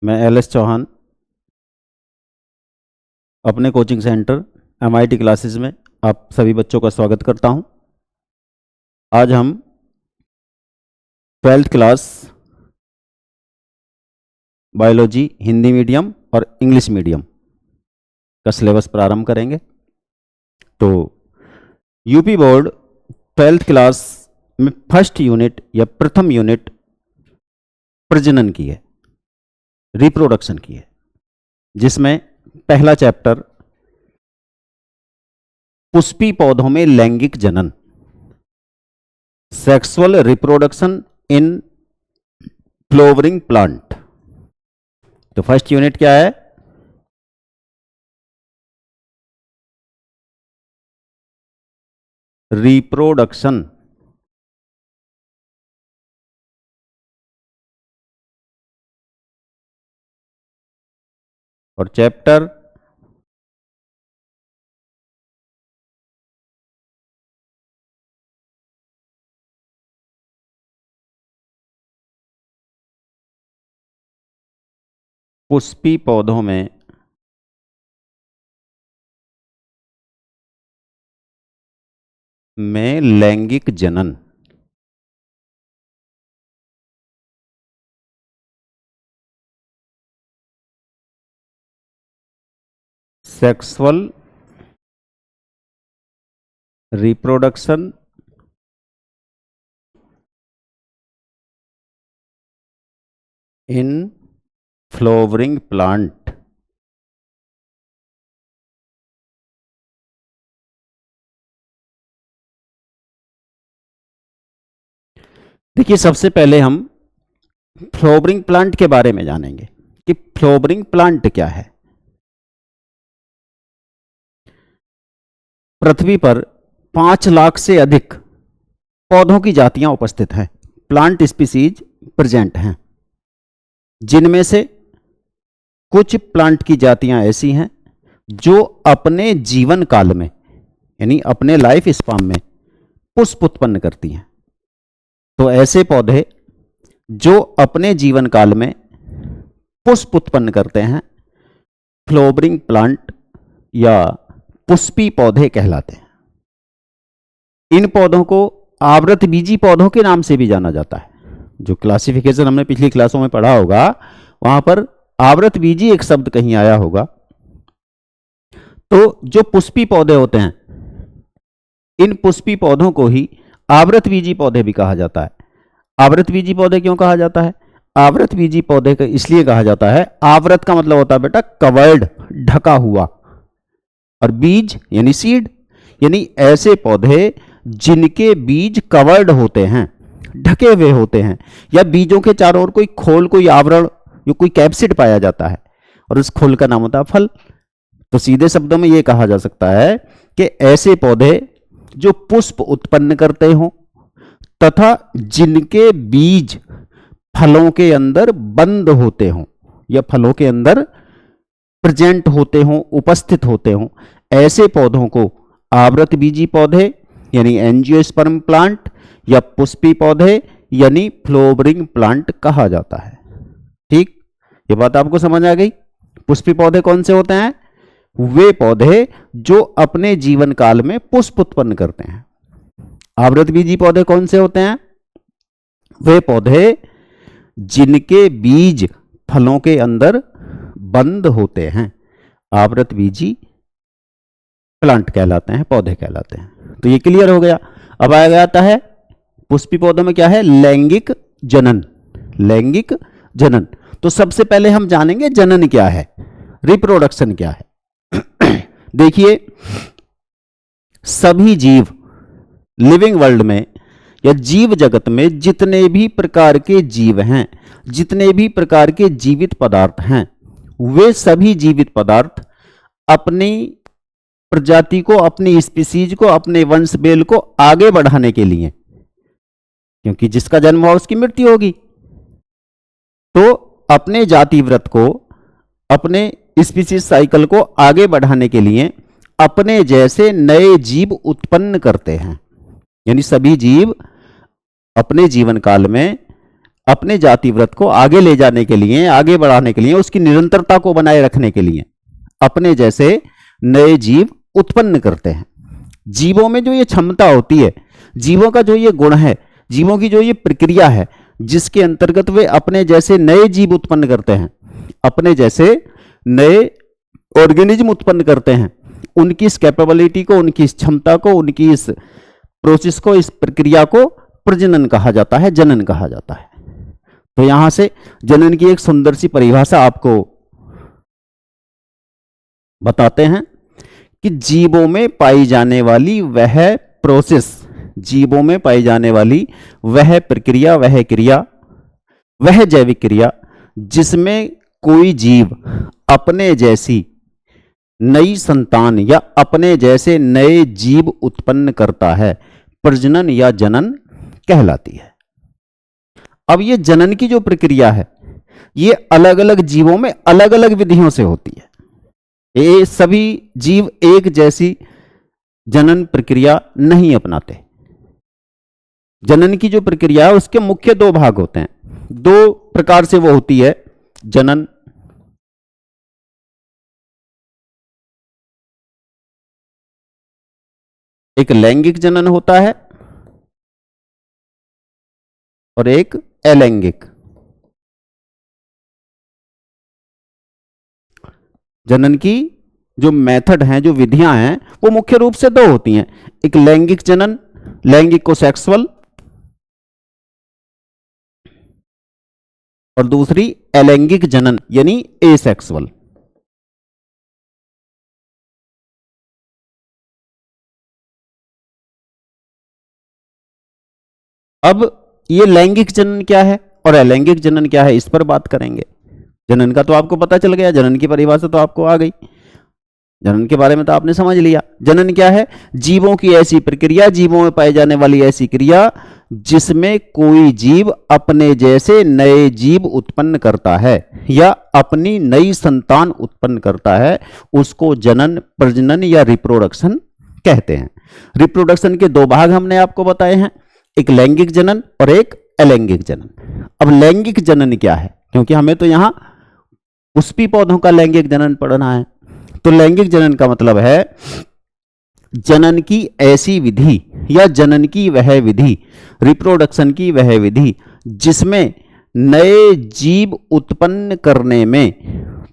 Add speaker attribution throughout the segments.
Speaker 1: मैं एल.एस. चौहान अपने coaching centre MIT classes में आप सभी बच्चों का स्वागत करता हूं। आज हम 12th class biology Hindi medium और इंग्लिश मीडियम का सिलेबस प्रारंभ करेंगे। तो यूपी बोर्ड 12th क्लास में फर्स्ट यूनिट या प्रथम यूनिट प्रजनन की है, रिप्रोडक्शन की है, जिसमें पहला चैप्टर पुष्पी पौधों में लैंगिक जनन, sexual reproduction in flowering plant. तो फर्स्ट यूनिट क्या है? रिप्रोडक्शन। और चैप्टर पुष्पी पौधों में लैंगिक जनन। Sexual reproduction in flowering plant. देखिए, सबसे पहले हम फ्लावरिंग प्लांट के बारे में जानेंगे कि फ्लावरिंग प्लांट क्या है। पृथ्वी पर 5 लाख से अधिक पौधों की जातियां उपस्थित हैं, प्लांट स्पीसीज प्रेजेंट हैं, जिनमें से कुछ प्लांट की जातियां ऐसी हैं जो अपने जीवन काल में यानी अपने लाइफ स्पान में पुष्प उत्पन्न करती हैं। तो ऐसे पौधे जो अपने जीवन काल में पुष्प उत्पन्न करते हैं फ्लावरिंग प्लांट या पुष्पी पौधे कहलाते हैं। इन पौधों को आवृतबीजी पौधों के नाम से भी जाना जाता है। जो क्लासिफिकेशन हमने पिछली क्लासों में पढ़ा होगा, वहां पर आवृतबीजी एक शब्द कहीं आया होगा। तो जो पुष्पी पौधे होते हैं, इन पुष्पी पौधों को ही आवृतबीजी पौधे भी कहा जाता है। आवृतबीजी पौधे क्यों कहा जाता है? आवृतबीजी पौधे का इसलिए कहा जाता है, आवृत का मतलब होता है बेटा कवर्ड, ढका हुआ, और बीज यानी सीड, यानी ऐसे पौधे जिनके बीज कवर्ड होते हैं, ढके हुए होते हैं, या बीजों के चारों ओर कोई खोल, कोई आवरण, या कोई कैप्सिड पाया जाता है, और उस खोल का नाम होता है फल। तो सीधे शब्दों में यह कहा जा सकता है कि ऐसे पौधे जो पुष्प उत्पन्न करते हों तथा जिनके बीज फलों के अंदर बंद होते हों या फलों के अंदर प्रेजेंट होते हों, उपस्थित होते हों, ऐसे पौधों को आवृतबीजी पौधे यानी एंजियोस्पर्म प्लांट या पुष्पी पौधे यानी फ्लावरिंग प्लांट कहा जाता है। ठीक, ये बात आपको समझ आ गई? पुष्पी पौधे कौन से होते हैं? वे पौधे जो अपने जीवन काल में पुष्प उत्पन्न करते हैं। आवृतबीजी पौधे कौन से होते हैं? वे पौधे जिनके बीज फलों के अंदर बंद होते हैं, आवृतबीजी प्लांट कहलाते हैं, पौधे कहलाते हैं। तो ये क्लियर हो गया। अब आया जाता है पुष्पी पौधों में क्या है? लैंगिक जनन। लैंगिक जनन। तो सबसे पहले हम जानेंगे जनन क्या है, रिप्रोडक्शन क्या है। देखिए, सभी जीव लिविंग वर्ल्ड में या जीव जगत में जितने भी प्रकार के जीव हैं, जितने भी प्रकार के जीवित पदार्थ हैं, वे सभी जीवित पदार्थ अपनी प्रजाति को, अपनी स्पीसीज को, अपने वंश बेल को आगे बढ़ाने के लिए, क्योंकि जिसका जन्म हुआ उसकी मृत्यु होगी, तो अपने जाति व्रत को, अपने स्पीसीज साइकिल को आगे बढ़ाने के लिए अपने जैसे नए जीव उत्पन्न करते हैं। यानी सभी जीव अपने जीवन काल में अपने जाति व्रत को आगे ले जाने के लिए, आगे बढ़ाने के लिए, उसकी निरंतरता को बनाए रखने के लिए अपने जैसे नए जीव उत्पन्न करते हैं। जीवों में जो ये क्षमता होती है, जीवों का जो ये गुण है, जीवों की जो ये प्रक्रिया है, जिसके अंतर्गत वे अपने जैसे नए जीव उत्पन्न करते हैं, अपने जैसे नए ऑर्गेनिज्म उत्पन्न करते हैं, उनकी इस कैपेबिलिटी को, उनकी इस क्षमता को, उनकी इस प्रोसेस को, इस प्रक्रिया को प्रजनन कहा जाता है, जनन कहा जाता है। तो यहां से जनन की एक सुंदर सी परिभाषा आपको बताते हैं कि जीवों में पाई जाने वाली वह प्रोसेस, जीवों में पाई जाने वाली वह प्रक्रिया, वह क्रिया, वह जैविक क्रिया जिसमें कोई जीव अपने जैसी नई संतान या अपने जैसे नए जीव उत्पन्न करता है, प्रजनन या जनन कहलाती है। अब ये जनन की जो प्रक्रिया है, ये अलग अलग जीवों में अलग अलग विधियों से होती है। ये सभी जीव एक जैसी जनन प्रक्रिया नहीं अपनाते। जनन की जो प्रक्रिया है उसके मुख्य दो भाग होते हैं, दो प्रकार से वो होती है जनन। एक लैंगिक जनन होता है और एक अलैंगिक। जनन की जो मेथड हैं, जो विधियां हैं, वो मुख्य रूप से दो होती हैं। एक लैंगिक जनन, लैंगिक को सेक्सुअल, और दूसरी अलैंगिक जनन यानी एसेक्सुअल। अब ये लैंगिक जनन क्या है और अलैंगिक जनन क्या है, इस पर बात करेंगे। जनन का तो आपको पता चल गया, जनन की परिभाषा तो आपको आ गई, जनन के बारे में तो आपने समझ लिया। जनन क्या है? जीवों की ऐसी प्रक्रिया, जीवों में पाई जाने वाली ऐसी क्रिया जिसमें कोई जीव अपने जैसे नए जीव उत्पन्न करता है या अपनी नई संतान उत्पन्न करता है, उसको जनन, प्रजनन या रिप्रोडक्शन कहते हैं। रिप्रोडक्शन के दो भाग हमने आपको बताए हैं, एक लैंगिक जनन और एक अलैंगिक जनन। अब लैंगिक जनन क्या है, क्योंकि हमें तो यहां पुष्पी पौधों का लैंगिक जनन पढ़ना है। तो लैंगिक जनन का मतलब है जनन की ऐसी विधि या जनन की वह विधि, रिप्रोडक्शन की वह विधि जिसमें नए जीव उत्पन्न करने में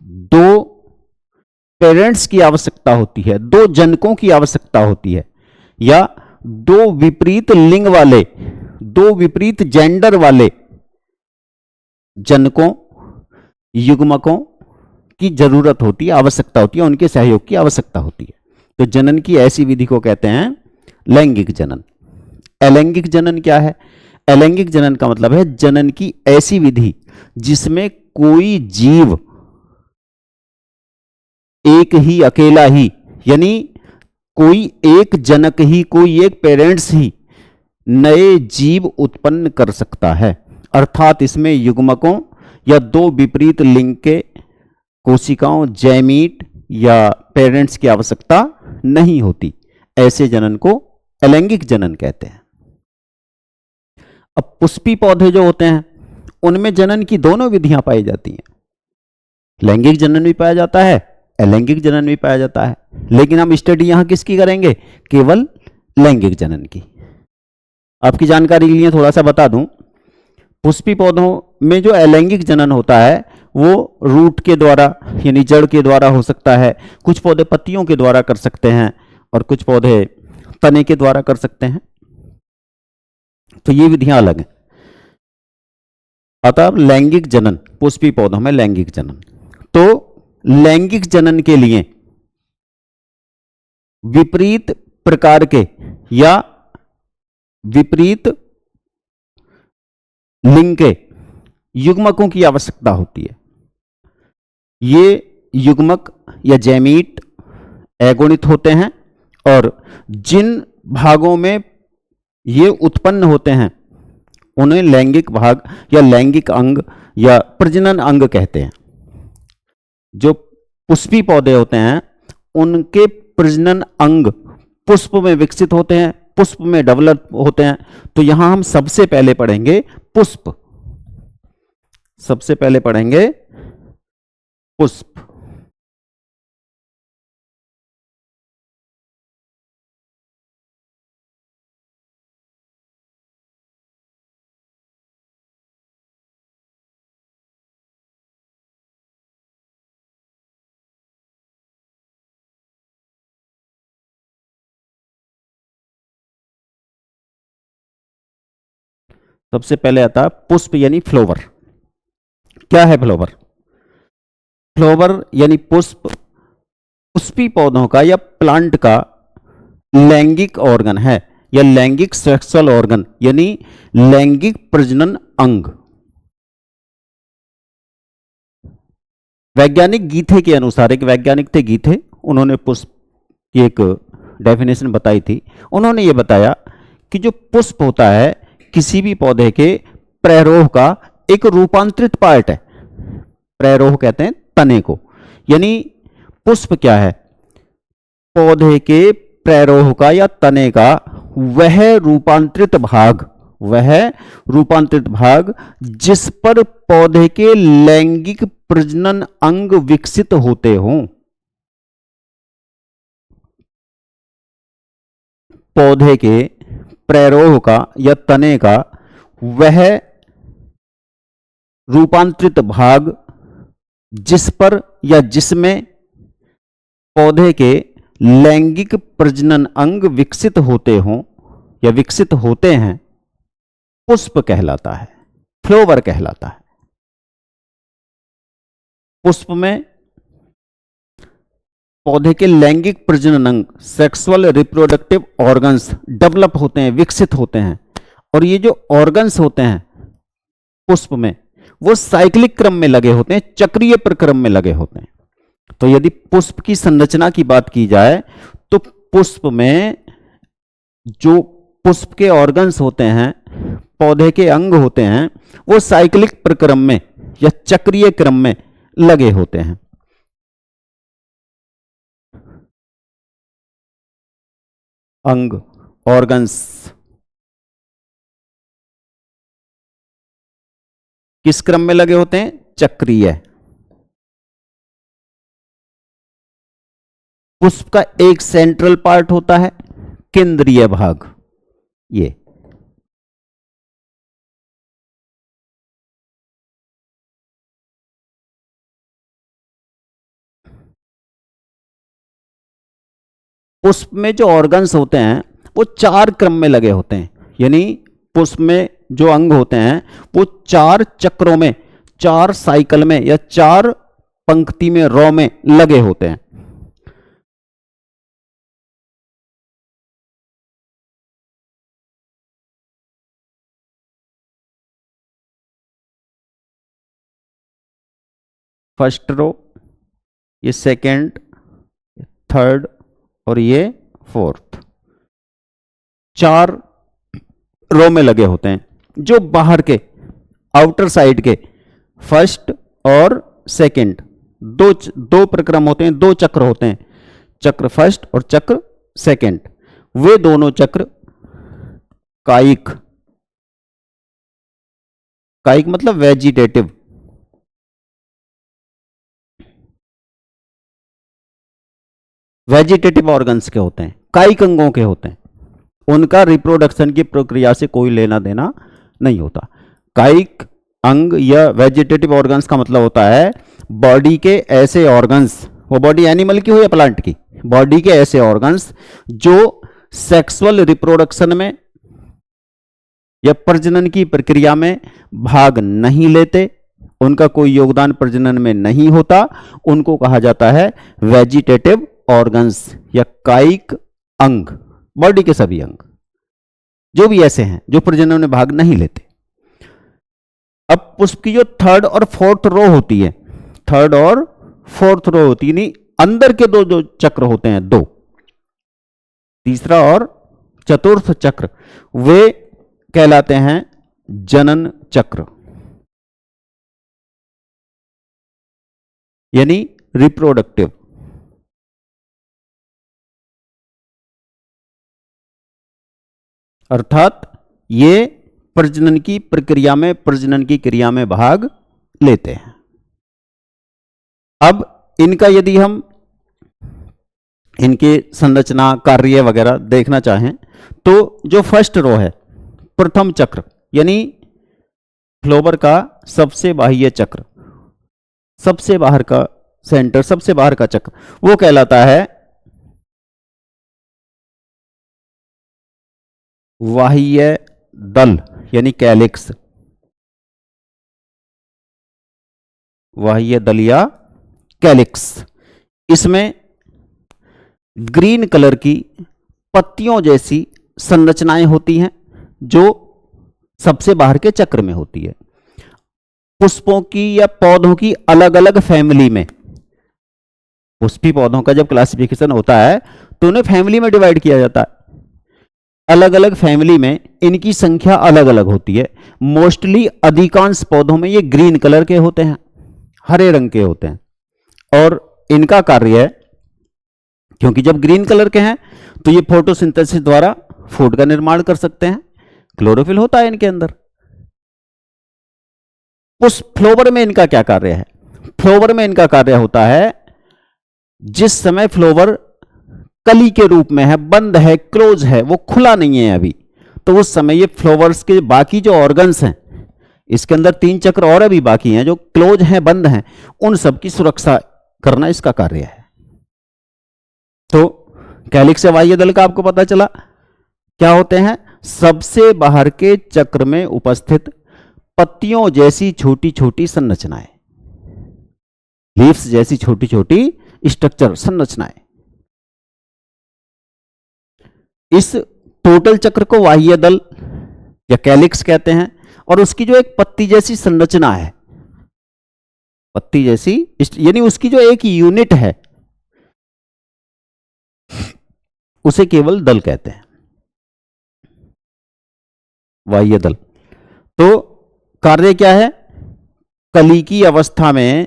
Speaker 1: दो पेरेंट्स की आवश्यकता होती है, दो जनकों की आवश्यकता होती है, या दो विपरीत लिंग वाले, दो विपरीत जेंडर वाले जनकों, युग्मकों की जरूरत होती है, आवश्यकता होती है, उनके सहयोग की आवश्यकता होती है। तो जनन की ऐसी विधि को कहते हैं लैंगिक जनन। अलैंगिक जनन क्या है? अलैंगिक जनन का मतलब है जनन की ऐसी विधि जिसमें कोई जीव एक ही, अकेला ही, यानी कोई एक जनक ही, कोई एक पेरेंट्स ही नए जीव उत्पन्न कर सकता है। अर्थात इसमें युग्मकों या दो विपरीत लिंग के कोशिकाओं, जैमीट या पेरेंट्स की आवश्यकता नहीं होती। ऐसे जनन को अलैंगिक जनन कहते हैं। अब पुष्पी पौधे जो होते हैं उनमें जनन की दोनों विधियां पाई जाती हैं, लैंगिक जनन भी पाया जाता है, अलैंगिक जनन भी पाया जाता है। लेकिन हम स्टडी यहां किसकी करेंगे? केवल लैंगिक जनन की। आपकी जानकारी के लिए थोड़ा सा बता दूं, पुष्पी पौधों में जो अलैंगिक जनन होता है वो रूट के द्वारा यानी जड़ के द्वारा हो सकता है, कुछ पौधे पत्तियों के द्वारा कर सकते हैं और कुछ पौधे तने के द्वारा कर सकते हैं। तो ये विधियां अलग हैं। अतः लैंगिक जनन, पुष्पी पौधों में लैंगिक जनन। तो लैंगिक जनन के लिए विपरीत प्रकार के या विपरीत लिंग के युग्मकों की आवश्यकता होती है। ये युग्मक या जैमीट एगोनित होते हैं और जिन भागों में ये उत्पन्न होते हैं उन्हें लैंगिक भाग या लैंगिक अंग या प्रजनन अंग कहते हैं। जो पुष्पी पौधे होते हैं उनके प्रजनन अंग पुष्प में विकसित होते हैं, पुष्प में डेवलप होते हैं। तो यहां हम सबसे पहले पढ़ेंगे पुष्प। सबसे पहले पढ़ेंगे पुष्प। सबसे पहले आता है पुष्प यानी फ्लावर। क्या है फ्लावर? फ्लावर यानी पुष्प पुष्पी पौधों का या प्लांट का लैंगिक ऑर्गन है, या लैंगिक सेक्सुअल ऑर्गन यानी लैंगिक प्रजनन अंग। वैज्ञानिक गीथे के अनुसार, एक वैज्ञानिक थे गीथे, उन्होंने पुष्प की एक डेफिनेशन बताई थी। उन्होंने ये बताया कि जो पुष्प होता है किसी भी पौधे के प्ररोह का एक रूपांतरित पार्ट है। प्ररोह कहते हैं तने को, यानी पुष्प क्या है? पौधे के प्ररोह का या तने का वह रूपांतरित भाग, वह रूपांतरित भाग जिस पर पौधे के लैंगिक प्रजनन अंग विकसित होते हों। पौधे के प्ररोह का या तने का वह रूपांतरित भाग जिस पर या जिसमें पौधे के लैंगिक प्रजनन अंग विकसित होते हों या विकसित होते हैं, पुष्प कहलाता है, फ्लावर कहलाता है। पुष्प में पौधे के लैंगिक प्रजनन अंग, सेक्सुअल रिप्रोडक्टिव ऑर्गन्स डेवलप होते हैं, विकसित होते हैं। और ये जो ऑर्गन्स होते हैं पुष्प में, वो साइक्लिक क्रम में लगे होते हैं, चक्रीय प्रक्रम में लगे होते हैं। तो यदि पुष्प की संरचना की बात की जाए तो पुष्प में जो पुष्प के ऑर्गन्स होते हैं, पौधे के अंग होते हैं, वो साइक्लिक प्रक्रम में या चक्रीय क्रम में लगे होते हैं। अंग, ऑर्गन्स किस क्रम में लगे होते हैं? चक्रीय। पुष्प का एक सेंट्रल पार्ट होता है, केंद्रीय भाग। ये पुष्प में जो ऑर्गन्स होते हैं वो चार क्रम में लगे होते हैं, यानी पुष्प में जो अंग होते हैं वो चार चक्रों में, चार साइकिल में या चार पंक्ति में, रो में लगे होते हैं। फर्स्ट रो, ये सेकंड, थर्ड और ये फोर्थ, चार रो में लगे होते हैं। जो बाहर के आउटर साइड के फर्स्ट और सेकंड दो प्रक्रम होते हैं, दो चक्र होते हैं, चक्र फर्स्ट और चक्र सेकंड। वे दोनों चक्र कायिक, कायिक मतलब वेजिटेटिव, वेजिटेटिव ऑर्गन्स के होते हैं, कायिक अंगों के होते हैं। उनका रिप्रोडक्शन की प्रक्रिया से कोई लेना देना नहीं होता। कायिक अंग या वेजिटेटिव ऑर्गन्स का मतलब होता है बॉडी के ऐसे ऑर्गन्स, वो बॉडी एनिमल की हो या प्लांट की, बॉडी के ऐसे ऑर्गन्स जो सेक्सुअल रिप्रोडक्शन में या प्रजनन की प्रक्रिया में भाग नहीं लेते, उनका कोई योगदान प्रजनन में नहीं होता, उनको कहा जाता है वेजिटेटिव ऑर्गन्स या कायिक अंग। बॉडी के सभी अंग जो भी ऐसे हैं जो प्रजनन में भाग नहीं लेते। अब पुष्प की जो थर्ड और फोर्थ रो होती है, थर्ड और फोर्थ रो होती है, अंदर के दो जो चक्र होते हैं, दो, तीसरा और चतुर्थ चक्र, वे कहलाते हैं जनन चक्र, यानी रिप्रोडक्टिव। अर्थात ये प्रजनन की प्रक्रिया में, प्रजनन की क्रिया में भाग लेते हैं। अब इनका यदि हम इनके संरचना, कार्य वगैरह देखना चाहें तो जो फर्स्ट रो है, प्रथम चक्र, यानी फ्लोवर का सबसे बाह्य चक्र, सबसे बाहर का सेंटर, सबसे बाहर का चक्र, वो कहलाता है बाह्य दल यानी कैलिक्स। बाह्य दल या कैलिक्स। इसमें ग्रीन कलर की पत्तियों जैसी संरचनाएं होती हैं जो सबसे बाहर के चक्र में होती है। पुष्पों की या पौधों की अलग अलग फैमिली में, पुष्पी पौधों का जब क्लासिफिकेशन होता है तो उन्हें फैमिली में डिवाइड किया जाता है। अलग अलग फैमिली में इनकी संख्या अलग अलग होती है। मोस्टली अधिकांश पौधों में ये ग्रीन कलर के होते हैं, हरे रंग के होते हैं। और इनका कार्य है, क्योंकि जब ग्रीन कलर के हैं तो ये फोटोसिंथेसिस द्वारा फूड का निर्माण कर सकते हैं, क्लोरोफिल होता है इनके अंदर। उस फ्लोवर में इनका क्या कार्य है? फ्लोवर में इनका कार्य होता है, जिस समय फ्लोवर कली के रूप में है, बंद है, क्लोज है, वो खुला नहीं है अभी, तो उस समय ये फ्लोवर्स के बाकी जो ऑर्गन्स हैं, इसके अंदर 3 चक्र और अभी बाकी हैं जो क्लोज हैं, बंद हैं, उन सब की सुरक्षा करना इसका कार्य है। तो कैलिक्स या बाह्य दल का आपको पता चला क्या होते हैं? सबसे बाहर के चक्र में उपस्थित पत्तियों जैसी छोटी छोटी संरचनाएं, लीव्स जैसी छोटी छोटी स्ट्रक्चर, संरचनाएं। इस टोटल चक्र को बाह्य दल या कैलिक्स कहते हैं। और उसकी जो एक पत्ती जैसी संरचना है, पत्ती जैसी यानी उसकी जो एक यूनिट है, उसे केवल दल कहते हैं, बाह्य दल। तो कार्य क्या है? कली की अवस्था में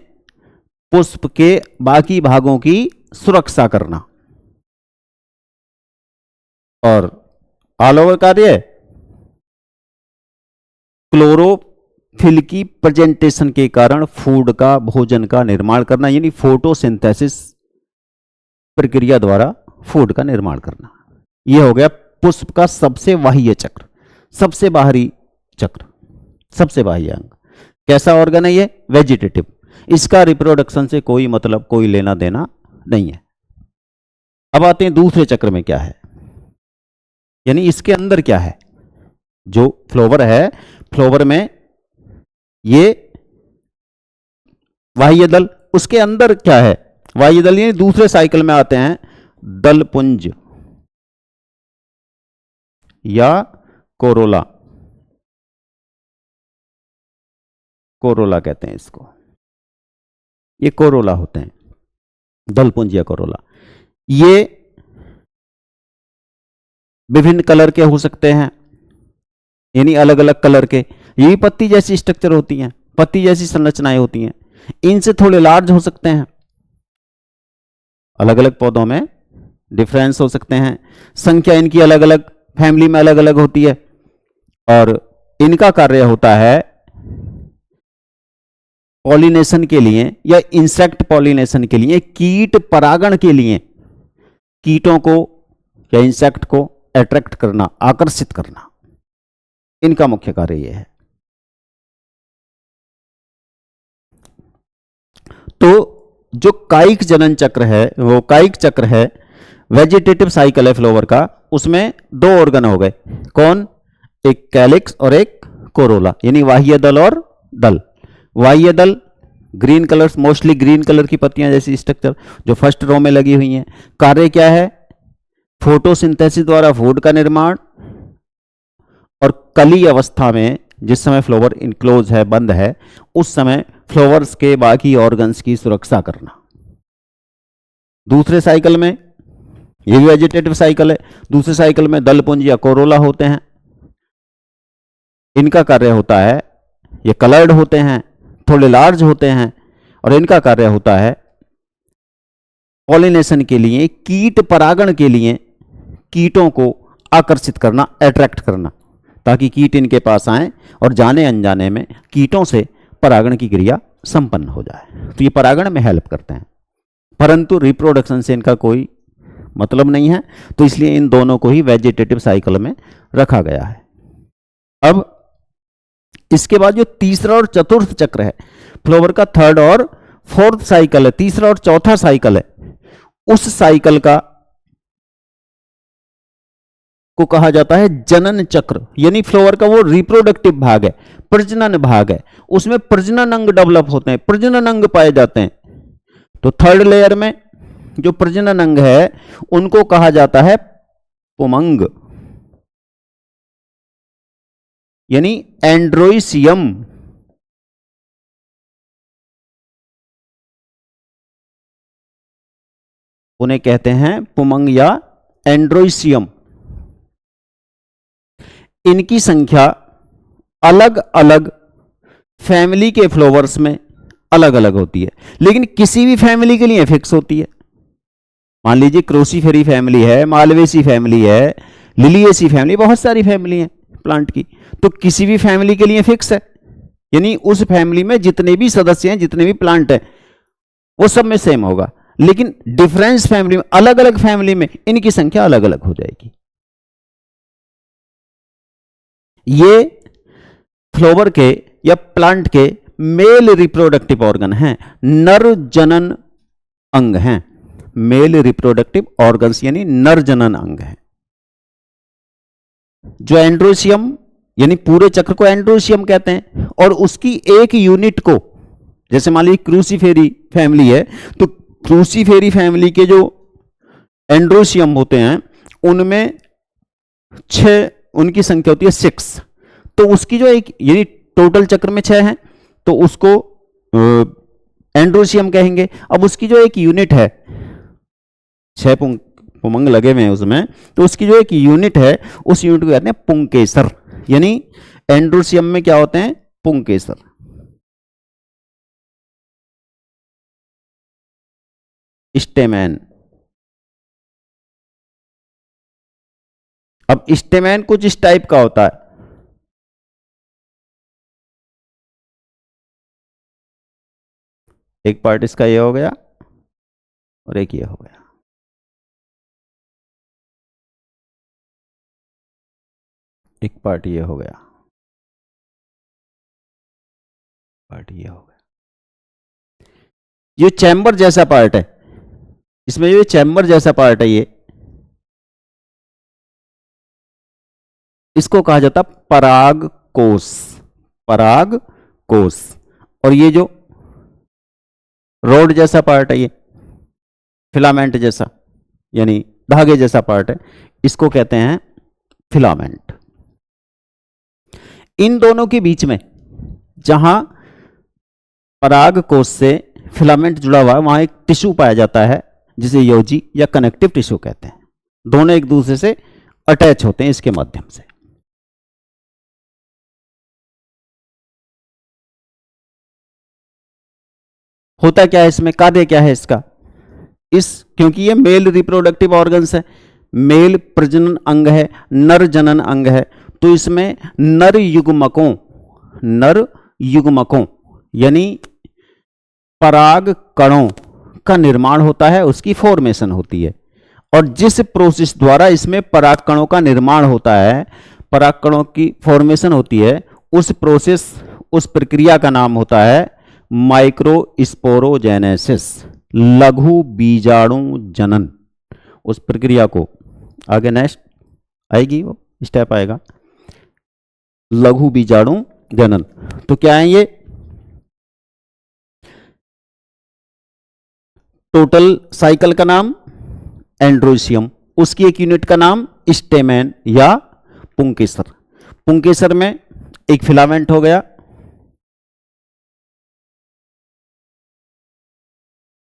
Speaker 1: पुष्प के बाकी भागों की सुरक्षा करना। और ऑल ओवर कार्य क्लोरोफिल की प्रेजेंटेशन के कारण फूड का, भोजन का निर्माण करना, यानी फोटोसिंथेसिस प्रक्रिया द्वारा फूड का निर्माण करना। यह हो गया पुष्प का सबसे बाह्य चक्र, सबसे बाहरी चक्र, सबसे बाह्य अंग। कैसा ऑर्गन है ये? वेजिटेटिव। इसका रिप्रोडक्शन से कोई मतलब, कोई लेना देना नहीं है। अब आते हैं दूसरे चक्र में क्या है, यानी इसके अंदर क्या है। जो फ्लोवर है, फ्लोवर में ये बाह्य दल, उसके अंदर क्या है? बाह्य दल, यानी दूसरे साइकिल में आते हैं दल पुंज या कोरोला। कोरोला कहते हैं इसको, ये कोरोला होते हैं, दलपुंज या कोरोला। ये विभिन्न कलर के हो सकते हैं, यानी अलग अलग कलर के। ये पत्ती जैसी स्ट्रक्चर होती हैं, पत्ती जैसी संरचनाएं होती हैं। इनसे थोड़े लार्ज हो सकते हैं, अलग अलग पौधों में डिफरेंस हो सकते हैं। संख्या इनकी अलग अलग फैमिली में अलग अलग होती है। और इनका कार्य होता है पॉलिनेशन के लिए या इंसेक्ट पॉलिनेशन के लिए, कीट परागण के लिए कीटों को या इंसेक्ट को अट्रैक्ट करना, आकर्षित करना, इनका मुख्य कार्य यह है। तो जो कायिक जनन चक्र है, वो कायिक चक्र है, वेजिटेटिव साइकिल है फ्लावर का, उसमें 2 ऑर्गन हो गए। कौन? एक कैलिक्स और एक कोरोला, यानी बाह्य दल और दल। बाह्य दल green colour, mostly green colour की पत्तियां जैसी स्ट्रक्चर जो फर्स्ट रो में लगी हुई हैं। कार्य क्या है? फोटोसिंथेसिस द्वारा फूड का निर्माण। और कली अवस्था में, जिस समय फ्लावर इनक्लोज है, बंद है, उस समय फ्लावर्स के बाकी ऑर्गन्स की सुरक्षा करना। दूसरे साइकिल में, ये भी वेजिटेटिव साइकिल है, दूसरे साइकिल में दलपुंज या कोरोला होते हैं। इनका कार्य होता है, ये कलर्ड होते हैं, थोड़े लार्ज होते हैं, और इनका कार्य होता है पॉलिनेशन के लिए, कीट परागण के लिए कीटों को आकर्षित करना, अट्रैक्ट करना, ताकि कीट इनके पास आए और जाने अनजाने में कीटों से परागण की क्रिया संपन्न हो जाए। तो ये परागण में हेल्प करते हैं, परंतु रिप्रोडक्शन से इनका कोई मतलब नहीं है, तो इसलिए इन दोनों को ही वेजिटेटिव साइकिल में रखा गया है। अब इसके बाद जो तीसरा और चतुर्थ चक्र है, फ्लावर का थर्ड और फोर्थ साइकिल है, तीसरा और चौथा साइकिल है, उस साइकिल को कहा जाता है जनन चक्र। यानी फ्लावर का वो रिप्रोडक्टिव भाग है, प्रजनन भाग है, उसमें प्रजनन अंग डेवलप होते हैं, प्रजनन अंग पाए जाते हैं। तो थर्ड लेयर में जो प्रजनन अंग है उनको कहा जाता है पुमंग, यानी एंड्रोइसियम। उन्हें कहते हैं पुमंग या एंड्रोइसियम। इनकी संख्या अलग अलग फैमिली के फ्लावर्स में अलग अलग होती है, लेकिन किसी भी फैमिली के लिए फिक्स होती है। मान लीजिए क्रोसीफेरी फैमिली है, मालवेसी फैमिली है, लिलिएसी फैमिली, बहुत सारी फैमिली है प्लांट की, तो किसी भी फैमिली के लिए फिक्स है। यानी उस फैमिली में जितने भी सदस्य हैं, जितने भी प्लांट हैं, वो सब में सेम होगा, लेकिन डिफरेंस फैमिली में, अलग अलग फैमिली में इनकी संख्या अलग अलग हो जाएगी। ये फ्लावर के या प्लांट के मेल रिप्रोडक्टिव ऑर्गन हैं, नर जनन अंग हैं। मेल रिप्रोडक्टिव ऑर्गन्स यानी नर जनन अंग है। जो एंड्रोसियम, यानी पूरे चक्र को एंड्रोसियम कहते हैं, और उसकी एक यूनिट को, जैसे मान लीजिए क्रूसीफेरी फैमिली है, तो क्रूसीफेरी फैमिली के जो एंड्रोसियम होते हैं उनमें 6, उनकी संख्या होती है 6। तो उसकी जो एक, यानी टोटल चक्र में 6 हैं, तो उसको एंड्रोसियम कहेंगे। अब उसकी जो एक यूनिट है, 6 पुमंग लगे हुए हैं उसमें, तो उसकी जो एक यूनिट है उस यूनिट को कहते हैं पुंकेसर। यानी एंड्रोसियम में क्या होते हैं? पुंकेसर। स्टेमेन। अब स्टेमेन कुछ इस टाइप का होता है, एक पार्ट इसका ये हो गया और एक ये हो गया। एक पार्ट ये हो गया, पार्ट ये हो गया। ये चैम्बर जैसा पार्ट है, इसमें ये चैम्बर जैसा पार्ट है, ये इसको कहा जाता पराग कोश। पराग कोश। और ये जो रोड जैसा पार्ट है, ये फिलामेंट जैसा, यानी धागे जैसा पार्ट है, इसको कहते हैं फिलामेंट। इन दोनों के बीच में जहां पराग कोश से फिलामेंट जुड़ा हुआ है, वहां एक टिश्यू पाया जाता है जिसे योजी या कनेक्टिव टिश्यू कहते हैं। दोनों एक दूसरे से अटैच होते हैं इसके माध्यम से। होता क्या है इसमें, कार्य क्या है इसका? क्योंकि ये मेल रिप्रोडक्टिव ऑर्गन्स है, मेल प्रजनन अंग है, नर जनन अंग है, तो इसमें नर युग्मकों यानी पराग कणों का निर्माण होता है, उसकी फॉर्मेशन होती है। और जिस प्रोसेस द्वारा इसमें पराग कणों का निर्माण होता है, पराग कणों की फॉर्मेशन होती है, उस प्रोसेस, उस प्रक्रिया का नाम होता है माइक्रोस्पोरोजेनेसिस, लघु बीजाणु जनन। उस प्रक्रिया को आगे नेक्स्ट आएगी, वो स्टेप आएगा, लघु बीजाणु जनन। तो क्या है ये? टोटल साइकिल का नाम एंड्रोसियम, उसकी एक यूनिट का नाम स्टेमेन या पुंकेसर। पुंकेसर में एक फिलामेंट हो गया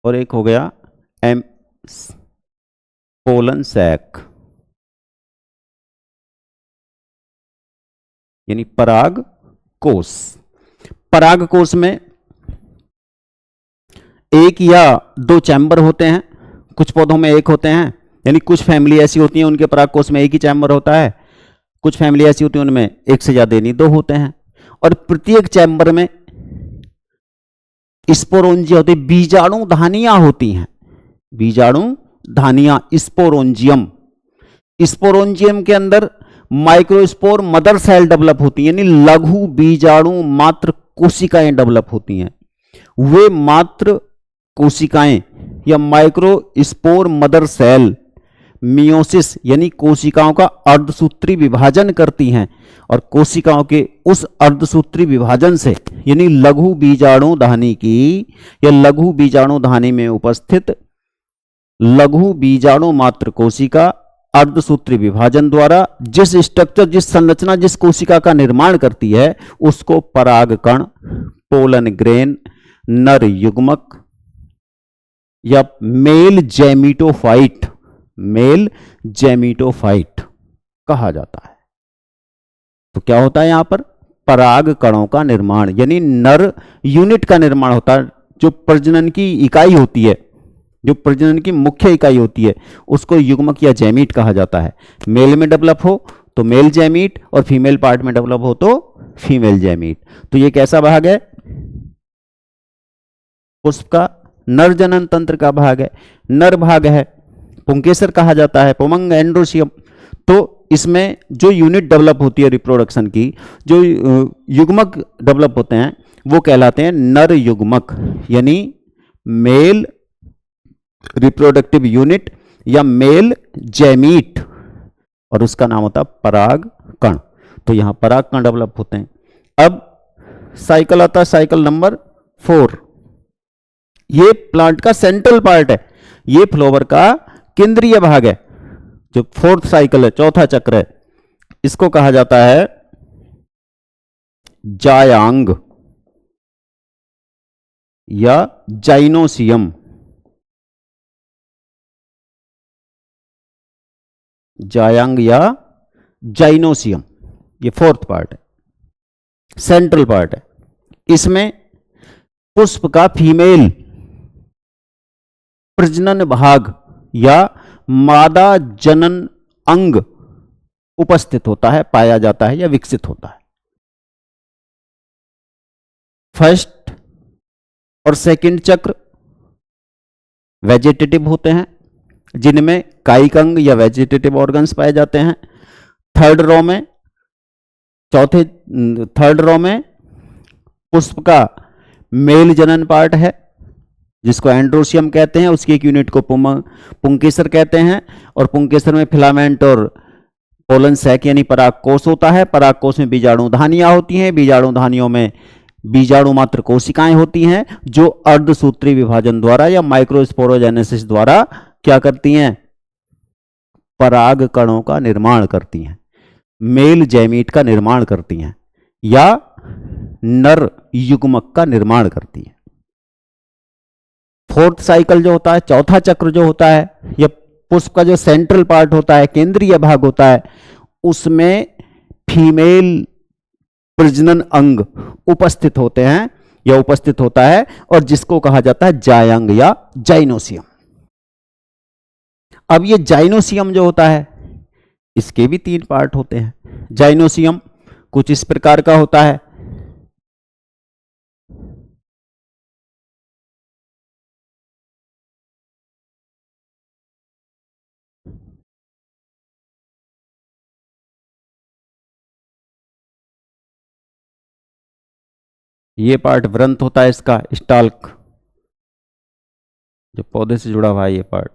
Speaker 1: और एक हो गया पोलन सैक, यानी पराग कोश। पराग कोश में एक या दो चैम्बर होते हैं, कुछ पौधों में एक होते हैं, यानी कुछ फैमिली ऐसी होती हैं उनके पराग कोश में एक ही चैम्बर होता है, कुछ फैमिली ऐसी होती है उनमें एक से ज्यादा यानी 2 होते हैं। और प्रत्येक चैम्बर में स्पोरोंजिया होती, बीजाणु धानियां होती हैं, बीजाणु धानियां, स्पोरोंजियम। स्पोरोंजियम के अंदर माइक्रोस्पोर मदर सेल डेवलप होती है, यानी लघु बीजाणु मात्र कोशिकाएं डेवलप होती हैं। वे मात्र कोशिकाएं या माइक्रोस्पोर मदर सेल मियोसिस यानी कोशिकाओं का अर्धसूत्री विभाजन करती हैं, और कोशिकाओं के उस अर्धसूत्री विभाजन से यानी लघु बीजाणु धानी की या लघु बीजाणु धानी में उपस्थित लघु बीजाणु मात्र कोशिका अर्धसूत्री विभाजन द्वारा जिस स्ट्रक्चर, जिस संरचना, जिस कोशिका का निर्माण करती है उसको परागकण, पोलन ग्रेन, नर युग्मक या मेल जेमिटोफाइट, मेल जेमिटोफाइट कहा जाता है। तो क्या होता है यहां पर? पराग कणों का निर्माण, यानी नर यूनिट का निर्माण होता है। जो प्रजनन की इकाई होती है, जो प्रजनन की मुख्य इकाई होती है, उसको युग्मक या जैमीट कहा जाता है। मेल में डेवलप हो तो मेल जैमीट, और फीमेल पार्ट में डेवलप हो तो फीमेल जैमीट। तो ये कैसा भाग है? पुष्प का नर जनन तंत्र का भाग है, नर भाग है, पुंकेसर कहा जाता है, पुमंग एंड्रोशियम। तो इसमें जो यूनिट डेवलप होती है रिप्रोडक्शन की, जो युग्मक डेवलप होते हैं वो कहलाते हैं नर युग्मक, यानी मेल रिप्रोडक्टिव यूनिट या मेल जैमीट, और उसका नाम होता है पराग कण। तो यहां पराग कण डेवलप होते हैं। अब साइकिल आता है, साइकिल नंबर 4। ये प्लांट का सेंट्रल पार्ट है, ये फ्लावर का केंद्रीय भाग है। जो फोर्थ साइकिल है, चौथा चक्र है, इसको कहा जाता है जायांग या जाइनोसियम, जायांग या जाइनोसियम। ये फोर्थ पार्ट है, सेंट्रल पार्ट है। इसमें पुष्प का फीमेल प्रजनन भाग या मादा जनन अंग उपस्थित होता है, पाया जाता है या विकसित होता है। फर्स्ट और सेकंड चक्र वेजिटेटिव होते हैं, जिनमें कायिक अंग या वेजिटेटिव ऑर्गन्स पाए जाते हैं। थर्ड रो में पुष्प का मेल जनन पार्ट है, जिसको एंड्रोशियम कहते हैं, उसकी एक यूनिट को पुंकेसर कहते हैं, और पुंकेसर में फिलामेंट और पोलन सैक यानी परागकोश होता है। परागकोश में बीजाणु धानियां होती हैं, बीजाणु धानियों में बीजाणु मात्र कोशिकाएं होती हैं, जो अर्धसूत्री विभाजन द्वारा या माइक्रोस्पोरोजेनेसिस द्वारा क्या करती हैं? पराग कणों का निर्माण करती हैं, मेल जैमीट का निर्माण करती हैं या नर युग्मक का निर्माण करती हैं। फोर्थ साइकिल जो होता है, चौथा चक्र जो होता है, यह पुष्प का जो सेंट्रल पार्ट होता है, केंद्रीय भाग होता है, उसमें फीमेल प्रजनन अंग उपस्थित होते हैं या उपस्थित होता है, और जिसको कहा जाता है जायांग या जाइनोसियम। अब ये जाइनोसियम जो होता है, इसके भी 3 पार्ट होते हैं। जाइनोसियम कुछ इस प्रकार का होता है। ये पार्ट वृंत होता है, इसका स्टाल्क जो पौधे से जुड़ा हुआ है, ये पार्ट।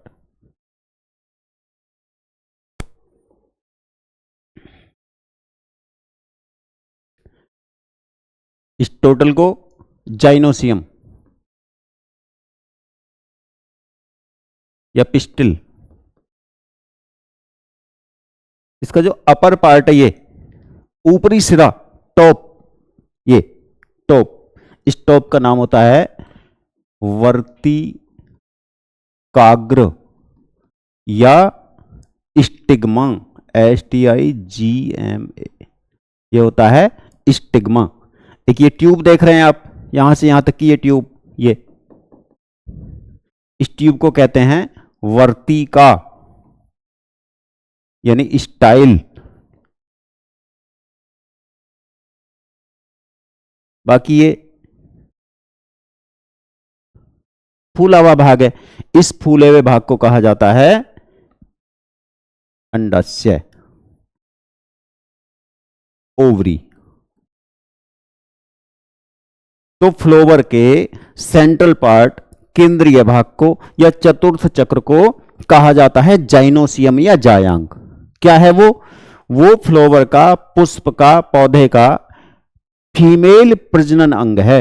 Speaker 1: इस टोटल को जाइनोसियम या पिस्टिल, इसका जो अपर पार्ट है, ये ऊपरी सिरा, टॉप, ये टॉप, इस टॉप का नाम होता है वर्तिकाग्र या स्टिग्मा, STIGMA, ये होता है स्टिग्मा। एक ये ट्यूब देख रहे हैं आप, यहां से यहां तक की ये ट्यूब, ये इस ट्यूब को कहते हैं वर्तिका यानी स्टाइल। बाकी ये फूला हुआ भाग है, इस फूले हुए भाग को कहा जाता है अंडाशय, ओवरी। तो फ्लावर के सेंट्रल पार्ट, केंद्रीय भाग को या चतुर्थ चक्र को कहा जाता है जाइनोसियम या जायांग। क्या है वो फ्लावर का, पुष्प का, पौधे का फीमेल प्रजनन अंग है,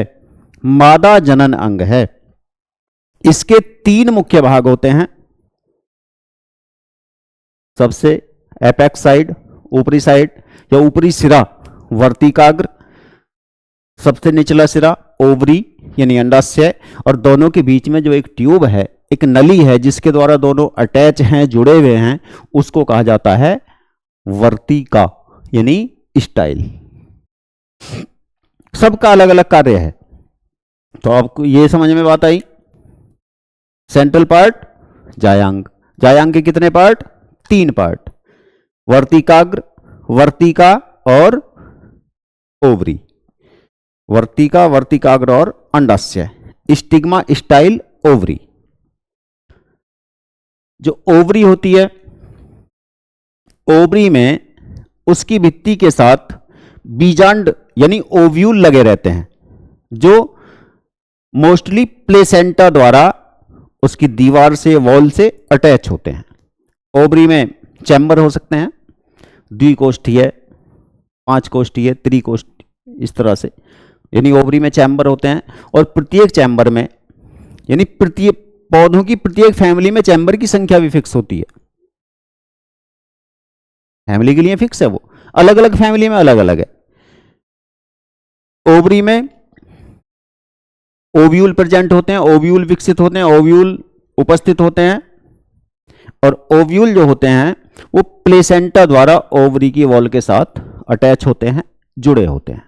Speaker 1: मादा जनन अंग है। इसके 3 मुख्य भाग होते हैं। सबसे एपेक्स साइड, ऊपरी साइड या ऊपरी सिरा वर्तिकाग्र, सबसे निचला सिरा ओवरी यानी अंडाशय, और दोनों के बीच में जो एक ट्यूब है, एक नली है जिसके द्वारा दोनों अटैच हैं, जुड़े हुए हैं, उसको कहा जाता है वर्तिका यानी स्टाइल। सबका अलग अलग कार्य है। तो आपको ये समझ में बात आई। सेंट्रल पार्ट जायांग, जायांग के कितने पार्ट? 3 पार्ट, वर्तिकाग्र, वर्तिका और ओवरी। वर्तिका, वर्तिकाग्र और अंडाशय, स्टिग्मा, स्टाइल, ओवरी। जो ओवरी होती है, ओवरी में उसकी भित्ति के साथ बीजांड यानी ओव्यूल लगे रहते हैं, जो मोस्टली प्लेसेंटा द्वारा उसकी दीवार से, वॉल से अटैच होते हैं। ओवरी में चैम्बर हो सकते हैं, द्विकोष्ठीय, 5 कोष्ठीय, त्रिकोष्ठी, इस तरह से, यानी ओवरी में चैम्बर होते हैं। और प्रत्येक चैम्बर में, यानी प्रत्येक पौधों की प्रत्येक फैमिली में चैम्बर की संख्या भी फिक्स होती है। फैमिली के लिए फिक्स है, वो अलग अलग फैमिली में अलग अलग है। ओवरी में ओव्यूल प्रेजेंट होते हैं, ओव्यूल विकसित होते हैं, ओव्यूल उपस्थित होते हैं, और ओव्यूल जो होते हैं वो प्लेसेंटा द्वारा ओवरी की वॉल के साथ अटैच होते हैं, जुड़े होते हैं।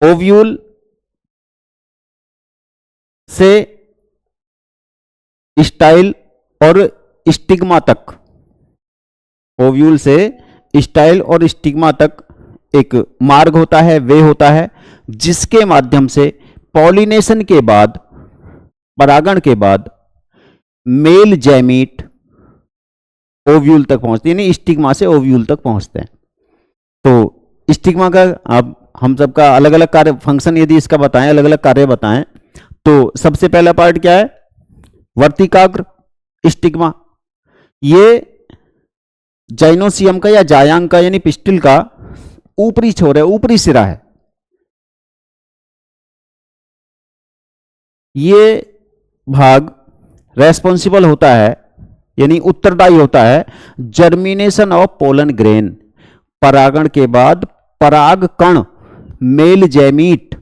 Speaker 1: ओव्यूल से स्टाइल और स्टिग्मा तक, ओव्यूल से स्टाइल और स्टिग्मा तक एक मार्ग होता है, वे होता है, जिसके माध्यम से पॉलिनेशन के बाद, परागण के बाद मेल जैमीट ओव्यूल तक पहुंचते हैं, यानी स्टिग्मा से ओव्यूल तक पहुंचते हैं। तो स्टिग्मा का अब हम सबका अलग अलग कार्य, फंक्शन यदि इसका बताएं, अलग अलग कार्य बताएं, तो सबसे पहला पार्ट क्या है? वर्तिकाग्र, स्टिग्मा। ये जाइनोसियम का या जायांग का यानी पिस्टिल का ऊपरी छोर है, ऊपरी सिरा है। ये भाग रेस्पॉन्सिबल होता है, यानी उत्तरदायी होता है जर्मिनेशन ऑफ पोलन ग्रेन। परागण के बाद पराग कण, मेल जैमीट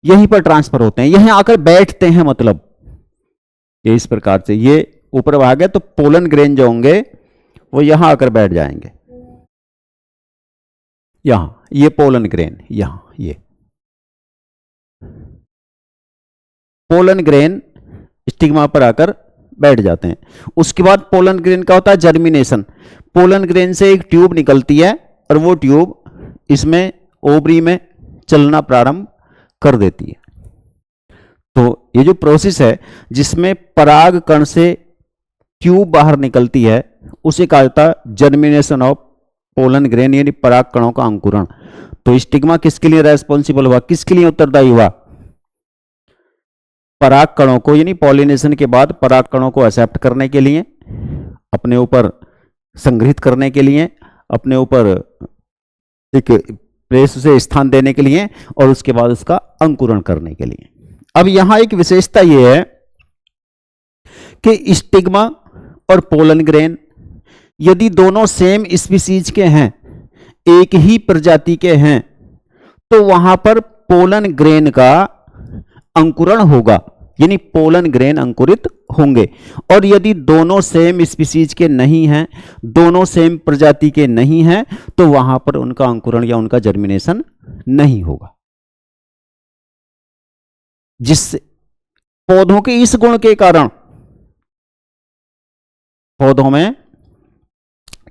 Speaker 1: यहीं पर ट्रांसफर होते हैं, यहीं आकर बैठते हैं। मतलब ये इस प्रकार से, ये ऊपर भाग है, तो पोलन ग्रेन जो होंगे वो यहां आकर बैठ जाएंगे। यहां ये पोलन ग्रेन, यहां ये पोलन ग्रेन स्टिग्मा पर आकर बैठ जाते हैं। उसके बाद पोलन ग्रेन का होता है जर्मिनेशन। पोलन ग्रेन से एक ट्यूब निकलती है और वो ट्यूब इसमें ओवरी में चलना प्रारंभ कर देती है। तो ये जो प्रोसेस है जिसमें पराग कण से ट्यूब बाहर निकलती है, उसे कहा जाता है जर्मिनेशन ऑफ पोलन ग्रेन, यानी पराग कणों का अंकुरण। तो स्टिग्मा किसके लिए रेस्पॉन्सिबल हुआ, किसके लिए उत्तरदायी हुआ? पराग कणों को, यानी पॉलिनेशन के बाद पराग कणों को एक्सेप्ट करने के लिए, अपने ऊपर संग्रहित करने के लिए, अपने ऊपर एक प्लेस से स्थान देने के लिए, और उसके बाद उसका अंकुरण करने के लिए। अब यहां एक विशेषता यह है कि स्टिग्मा और पोलन ग्रेन यदि दोनों सेम स्पीसीज के हैं, एक ही प्रजाति के हैं, तो वहां पर पोलन ग्रेन का अंकुरण होगा, यानी पोलन ग्रेन अंकुरित होंगे। और यदि दोनों सेम स्पीसीज के नहीं हैं, दोनों सेम प्रजाति के नहीं हैं, तो वहां पर उनका अंकुरण या उनका जर्मिनेशन नहीं होगा। जिससे पौधों के इस गुण के कारण पौधों में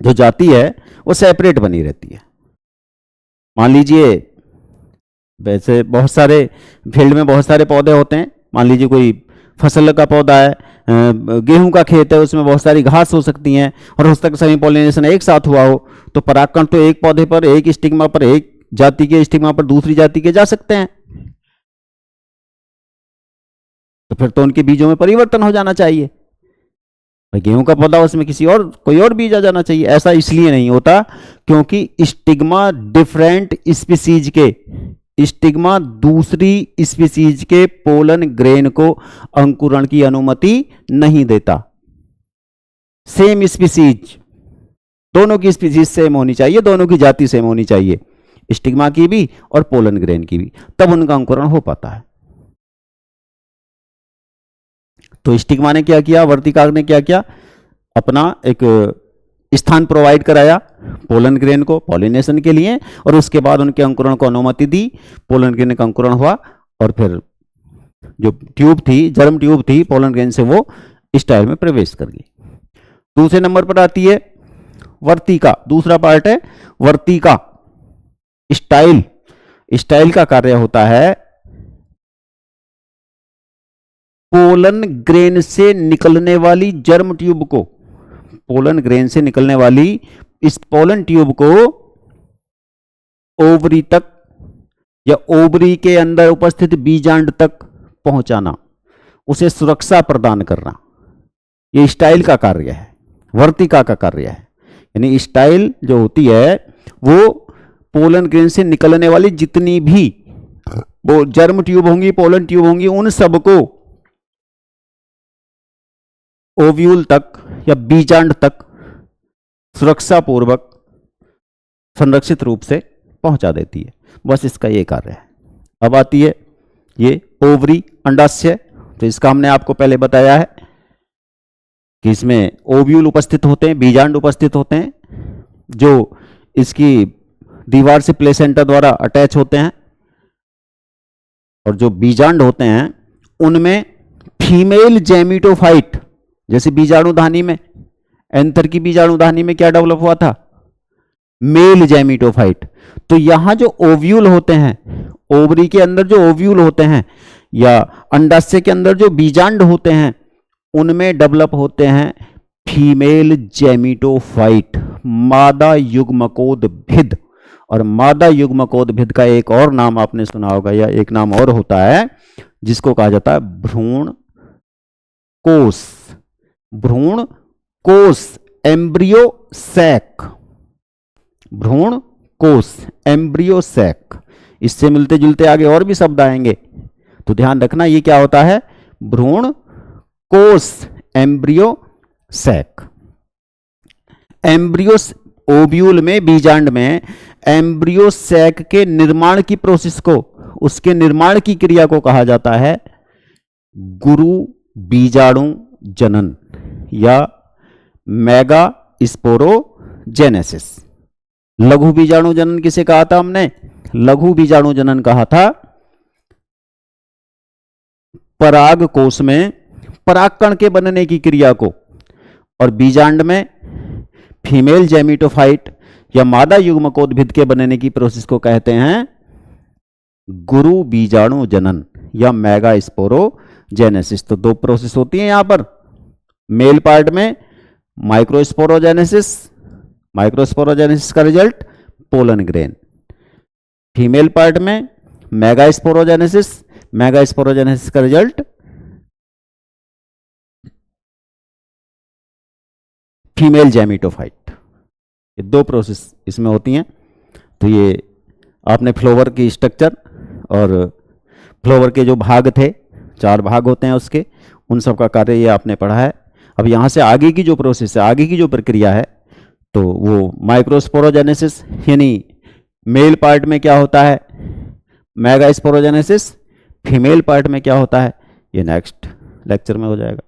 Speaker 1: जो जाति है वो सेपरेट बनी रहती है। मान लीजिए, वैसे बहुत सारे फील्ड में बहुत सारे पौधे होते हैं, मान लीजिए कोई फसल का पौधा है, गेहूं का खेत है, उसमें बहुत सारी घास हो सकती हैं और हो सकता है सभी पॉलिनेशन एक साथ हुआ हो, तो परागकण तो एक पौधे पर, एक स्टिग्मा पर, एक जाति के स्टिग्मा पर दूसरी जाति के जा सकते हैं, तो फिर तो उनके बीजों में परिवर्तन हो जाना चाहिए। भाई गेहूं का पौधा, उसमें किसी और कोई और बीज आ जाना चाहिए। ऐसा इसलिए नहीं होता क्योंकि स्टिग्मा डिफरेंट स्पीसीज के, स्टिग्मा दूसरी स्पीसीज के पोलन ग्रेन को अंकुरण की अनुमति नहीं देता। सेम स्पीसीज, दोनों की स्पीसीज सेम होनी चाहिए, दोनों की जाति सेम होनी चाहिए, स्टिग्मा की भी और पोलन ग्रेन की भी, तब उनका अंकुरण हो पाता है। तो स्टिग्मा ने क्या किया, वर्तिकाग्र ने क्या किया, अपना एक स्थान प्रोवाइड कराया पोलन ग्रेन को पॉलिनेशन के लिए, और उसके बाद उनके अंकुरण को अनुमति दी, पोलन ग्रेन का अंकुरण हुआ, और फिर जो ट्यूब थी, जर्म ट्यूब थी पोलन ग्रेन से, वो स्टाइल में प्रवेश कर गई। दूसरे नंबर पर आती है वर्तिका, दूसरा पार्ट है वर्तिका। स्टाइल, स्टाइल का कार्य होता है पोलन ग्रेन से निकलने वाली जर्म ट्यूब को, पोलन ग्रेन से निकलने वाली इस पोलन ट्यूब को ओवरी तक या ओवरी के अंदर उपस्थित बीजांड तक पहुंचाना, उसे सुरक्षा प्रदान करना, ये स्टाइल का कार्य है, वर्तिका का कार्य है। यानी स्टाइल जो होती है वो पोलन ग्रेन से निकलने वाली जितनी भी वो जर्म ट्यूब होंगी, पोलन ट्यूब होंगी, उन सबको ओव्यूल तक या बीजांड तक सुरक्षा पूर्वक संरक्षित रूप से पहुंचा देती है। बस इसका ये कार्य है। अब आती है ये ओवरी, अंडाशय। तो इसका हमने आपको पहले बताया है कि इसमें ओव्यूल उपस्थित होते हैं, बीजांड उपस्थित होते हैं, जो इसकी दीवार से प्लेसेंटा द्वारा अटैच होते हैं, और जो बीजांड होते हैं उनमें फीमेल जेमिटोफाइट, जैसे बीजाणुधानी में, एंथर की बीजाणुधानी में क्या डेवलप हुआ था, मेल जेमिटोफाइट। तो यहां जो ओव्यूल होते हैं, ओवरी के अंदर जो ओव्यूल होते हैं या अंडाशय के अंदर जो बीजांड होते हैं, उनमें डेवलप होते हैं फीमेल जेमिटोफाइट, मादा युग्मकोद्भिद। और मादा युग्मकोद्भिद का एक और नाम आपने सुना होगा, या एक नाम और होता है जिसको कहा जाता है भ्रूण कोष। भ्रूण कोष, एम्ब्रियो सैक, भ्रूण कोष, एम्ब्रियो सैक। इससे मिलते जुलते आगे और भी शब्द आएंगे, तो ध्यान रखना ये क्या होता है, भ्रूण कोष, एम्ब्रियो सैक। एम्ब्रियो ओव्यूल में, बीजांड में एम्ब्रियो सैक के निर्माण की प्रोसेस को, उसके निर्माण की क्रिया को कहा जाता है गुरु बीजाणु जनन या मेगा स्पोरोजेनेसिस। लघु बीजाणु जनन किसे कहा था हमने, लघु बीजाणु जनन कहा था पराग कोश में परागकण के बनने की क्रिया को, और बीजांड में फीमेल जेमिटोफाइट या मादा युग्मकोद्भिद के बनने की प्रोसेस को कहते हैं गुरु बीजाणु जनन या मेगा स्पोरोजेनेसिस। तो दो प्रोसेस होती हैं यहां पर, मेल पार्ट में माइक्रोस्पोरोजेनेसिस, माइक्रोस्पोरोजेनेसिस का result pollen grain, female part में मेगा स्पोरोजेनेसिस, मेगा स्पोरोजेनेसिस का रिजल्ट फीमेल जेमिटोफाइट। ये दो प्रोसेस इसमें होती हैं। तो ये आपने फ्लावर की स्ट्रक्चर और फ्लावर के जो भाग थे, 4 भाग होते हैं उसके, उन सब का कार्य ये आपने पढ़ा है। अब यहाँ से आगे की जो प्रोसेस है, आगे की जो प्रक्रिया है, तो वो माइक्रोस्पोरोजेनेसिस, यानी मेल पार्ट में क्या होता है मेगा स्पोरोजेनेसिस, फीमेल पार्ट में क्या होता है, ये नेक्स्ट लेक्चर में हो जाएगा।